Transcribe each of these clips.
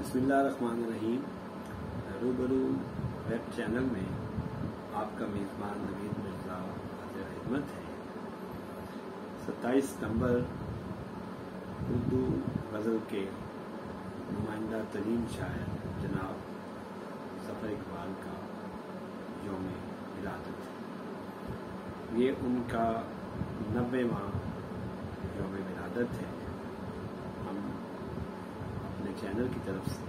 बिस्मिल्लाहिर्रहमानिर्रहीम। रूबरू web channel में आपका मेज़बान नवीद मिर्ज़ा हाज़िर खिदमत है। 27 सितंबर उर्दू गज़ल के नुमाइंदा तरीन शायर जनाब ज़फ़र इकबाल का यौम विलादत है। ये उनका 90वां यौम विलादत है। हम अपने चैनल की तरफ से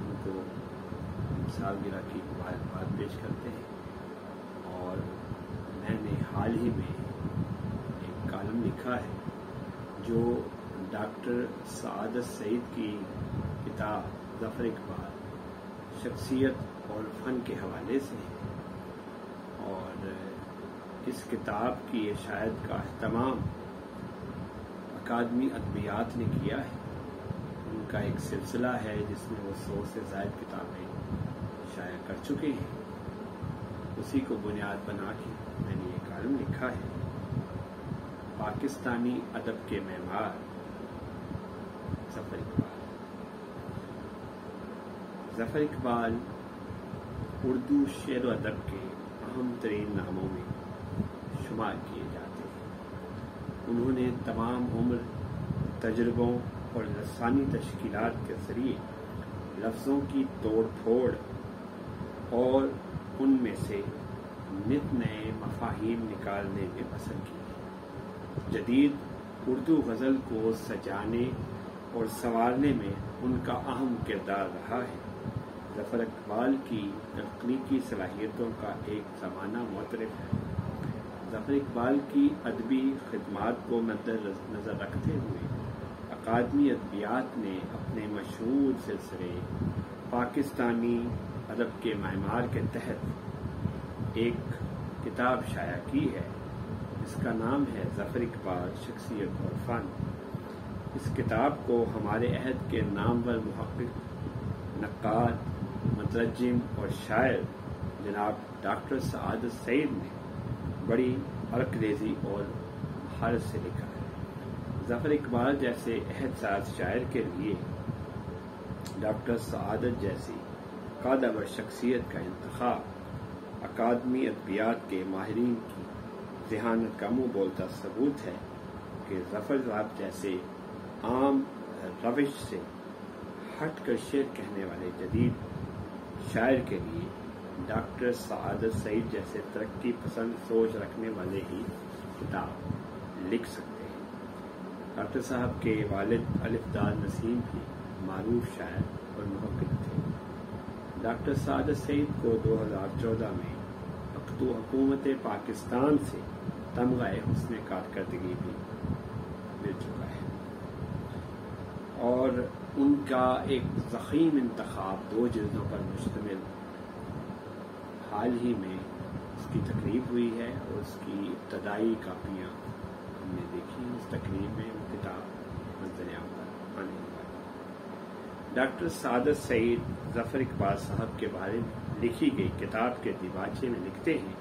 उनको सालगिरह की मुबारकबाद पेश करते हैं। और मैंने हाल ही में एक कॉलम लिखा है जो डॉक्टर सआदत सईद की किताब ज़फ़र इकबाल शख्सियत और फ़न के हवाले से है। और इस किताब की शायद का अहतमाम अकादमी अदबियात ने किया है। उनका एक सिलसिला है जिसमें वो 100 से ज़ायद किताबें शाया कर चुके हैं। उसी को बुनियाद बना के मैंने ये कॉलम लिखा है। पाकिस्तानी अदब के मेमार ज़फ़र इकबाल। ज़फ़र इकबाल उर्दू शेर व अदब के अहम तरीन नामों में शुमार किए जाते हैं। उन्होंने तमाम उम्र तजुर्बों और लसानी तश्कीलात के ज़रिए लफ्ज़ों की तोड़ फोड़ और उनमें से नित नए मफ़ाहीम निकालने में बसर की। जदीद उर्दू गज़ल को सजाने और संवारने में उनका अहम किरदार रहा है। ज़फ़र इकबाल की तख्लीकी सलाहियतों का एक ज़माना मुतरफ़ है। ज़फ़र इकबाल की अदबी खिदमात को मद्देनज़र रखते हुए अकादमी अदबियात ने अपने मशहूर सिलसिले पाकिस्तानी अदब के मेमार के तहत एक किताब शाया की है। इसका नाम है ज़फ़र इकबाल शख्सियत और फ़न। इस किताब को हमारे अहद के नामवर मुहक़्क़िक़, नक्काद, मुतरज्जिम और शायर जनाब डॉक्टर सआदत सईद ने बड़ी अर्करेज़ी और महारत से लिखा है। ज़फ़र इकबाल जैसे अहदसाज़ शायर के लिए डॉक्टर सआदत जैसी कादवर शख्सियत का इंतखाब अकादमी अदबियात के माहिरीन की ज़हानत का मुँह बोलता सबूत है कि ज़फ़र साहब जैसे आम रविश से हट कर शेर कहने वाले जदीद शायर के लिए डॉक्टर सआदत सईद जैसे तरक्की पसंद सोच रखने वाले ही किताब लिख सकते हैं। डॉक्टर साहब के वालिद अलिफ़दार नसीम भी मारूफ शायर और मुहक़्क़िक़ थे। डॉक्टर सआदत सईद को 2014 में हुकूमत पाकिस्तान से तमग़ाए हुस्न कारकर्दगी भी मिल चुका है। और उनका एक ज़ख़ीम इंतख़ाब 2 जिल्दों पर मुश्तमिल हाल ही में उसकी तकरीब हुई है और उसकी इब्तदाई कापियाँ हमने देखी। इस तकरीब में वो किताब मंज़र-ए-आम पर आने वाली। डॉक्टर सआदत सईद ज़फ़र इकबाल साहब के बारे में लिखी गई किताब के दिबाचे में लिखते हैं,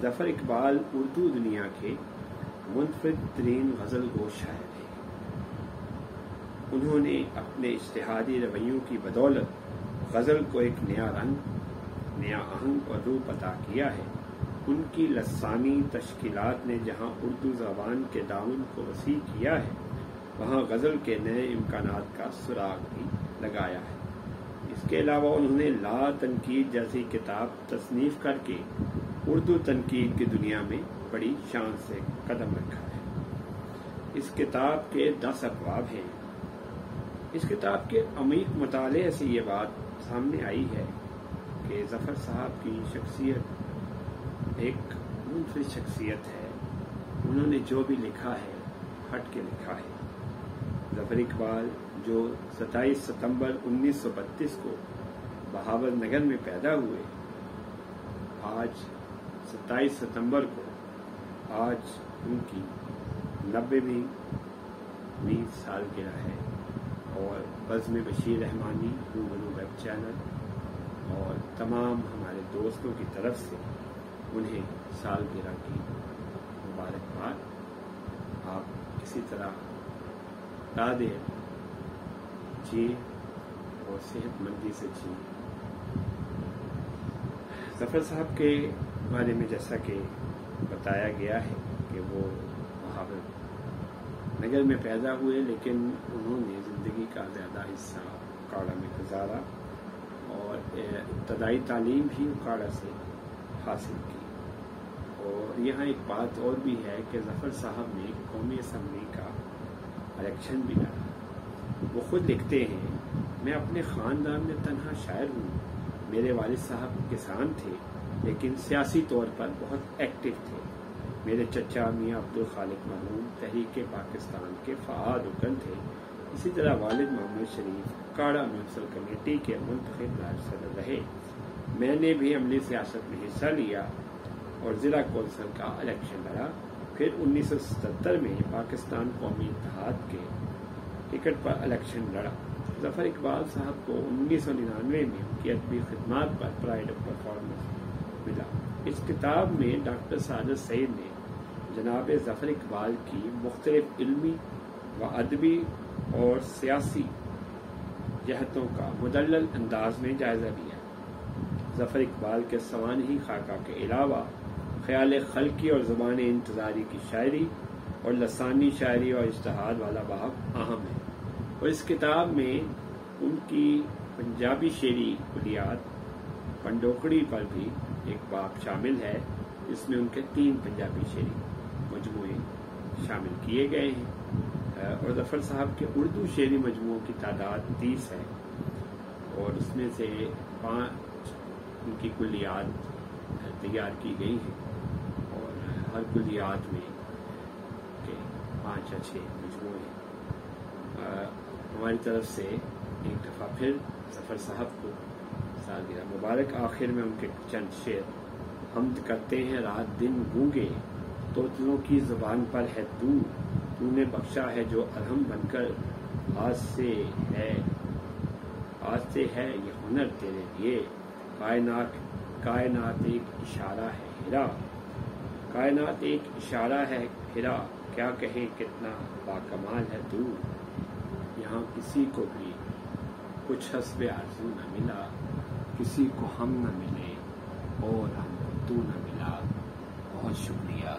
ज़फ़र इकबाल उर्दू दुनिया के मुनफ़रिद तरीन गज़ल गो शायर हैं। उन्होंने अपने इज्तिहादी रवैयों की बदौलत गज़ल को एक नया रंग, नया आहंग और रूप अता किया है। उनकी लसानी तश्कीलात ने जहाँ उर्दू ज़बान के दामन को वसी किया है, वहाँ गज़ल के नए इम्कानात का सुराग भी लगाया है। इसके अलावा उन्होंने ला तनकीद जैसी किताब तसनीफ़ करके उर्दू तनकीद की दुनिया में बड़ी शान से कदम रखा है। इस किताब के 10 अबवाब हैं। इस किताब के अमीक मुताले से ये बात सामने आई है कि ज़फ़र साहब की शख्सियत एक मुनफ़रिद शख्सियत है। उन्होंने जो भी लिखा है हट के लिखा है। ज़फ़र इकबाल जो 27 सितंबर 1932 को बहावल नगर में पैदा हुए, आज 27 सितंबर को आज उनकी 90वीं सालगिरह है। और बज़्म बशीर रहमानी, रूबरू वेब चैनल और तमाम हमारे दोस्तों की तरफ से उन्हें सालगिरह की मुबारकबाद। आप इसी तरह ला दे जी اور صحت مندی سے جئیں۔ ظفر صاحب کے بارے میں جیسا کہ بتایا گیا ہے کہ وہ بہاول نگر میں پیدا ہوئے، لیکن انہوں نے زندگی کا زیادہ حصہ اکاڑا میں گزارا اور ابتدائی تعلیم بھی اکاڑا سے حاصل کی۔ اور یہاں ایک بات اور بھی ہے کہ ظفر صاحب نے قومی اسمبلی کا الیکشن بھی لڑا۔ وہ خود لکھتے ہیں، میں اپنے خاندان میں تنہا شاعر ہوں۔ میرے والد صاحب کسان تھے لیکن سیاسی طور پر بہت ایکٹیو تھے۔ میرے چچا میاں عبدالخالق مرحوم تحریک پاکستان کے فعال رکن تھے۔ اسی طرح والد محمد شریف اکاڑا میونسپل کمیٹی کے منتخب نائب صدر رہے۔ میں نے بھی عملی سیاست میں حصہ لیا اور ضلع کونسل کا الیکشن لڑا۔ پھر 1977 میں پاکستان قومی اتحاد کے ٹکٹ پر الیکشن لڑا۔ ظفر اقبال صاحب کو 1999 میں ان کی ادبی خدمات پر پرائڈ آف پرفارمنس ملا۔ اس کتاب میں ڈاکٹر سعادت سعید نے جناب ظفر اقبال کی مختلف علمی و ادبی اور سیاسی جہتوں کا مدلل انداز میں جائزہ لیا۔ ظفر اقبال کے سوانحی خاکہ کے علاوہ خیال خلقی اور زبان انتظاری کی شاعری اور لسانی شاعری اور اجتہاد والا باب اہم ہے، اور اس کتاب میں ان کی پنجابی شعری کلیات پنڈوکڑی پر بھی ایک باب شامل ہے، جس میں ان کے 3 پنجابی شعری مجموعے شامل کیے گئے ہیں۔ اور ظفر صاحب کے اردو شعری مجموعوں کی تعداد 30 ہے، اور اس میں سے 5 ان کی کلیات تیار کی گئی ہیں، اور ہر کلیات میں 5 یا 6 مجموعے ہیں۔ ہماری طرف سے ایک دفعہ پھر ظفر صاحب کو سالگرہ مبارک۔ آخر میں ان کے چند شعر: حمد کرتے ہیں رات دن گونگے، طوطیوں کی زبان پر ہے تو نے بخشا ہے جو الہم بن کر، آج سے ہے یہ ہنر تیرے لیے، کائنات ایک اشارہ ہے ہیرا، کائنات ایک اشارہ ہے ہیرا، کیا کہیں کتنا باکمال ہے تو، یہاں کسی کو بھی کچھ حسب آرزو نہ ملا، کسی کو ہم نہ ملے اور ہم کو تو نہ ملا۔ بہت شکریہ۔